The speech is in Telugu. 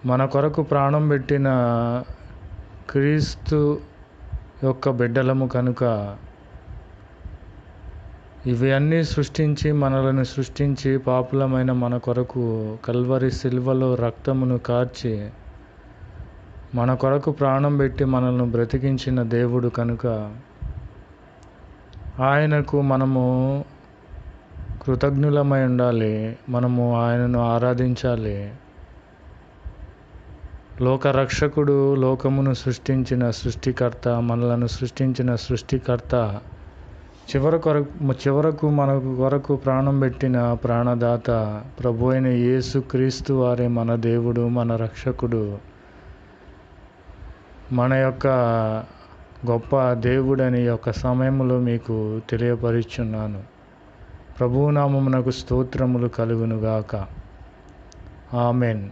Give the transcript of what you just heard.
మన కొరకు ప్రాణం పెట్టిన క్రీస్తు యొక్క బిడ్డలము కనుక ఇవి అన్నీ మనలను సృష్టించి పాపులమైన మన కొరకు కల్వరి సిల్వలో రక్తమును కార్చి మన కొరకు ప్రాణం పెట్టి మనల్ని బ్రతికించిన దేవుడు కనుక ఆయనకు మనము కృతజ్ఞులమై ఉండాలి. మనము ఆయనను ఆరాధించాలి. లోకరక్షకుడు, లోకమును సృష్టించిన సృష్టికర్త, మనలను సృష్టించిన సృష్టికర్త చివరకు మనకు కొరకు ప్రాణం పెట్టిన ప్రాణదాత ప్రభు అయిన యేసు క్రీస్తు వారే మన దేవుడు, మన రక్షకుడు, మన యొక్క గొప్ప దేవుడని యొక్క సమయంలో మీకు తెలియపరుచున్నాను. ప్రభువు నామమునకు స్తోత్రములు కలుగునుగాక. ఆమెన్.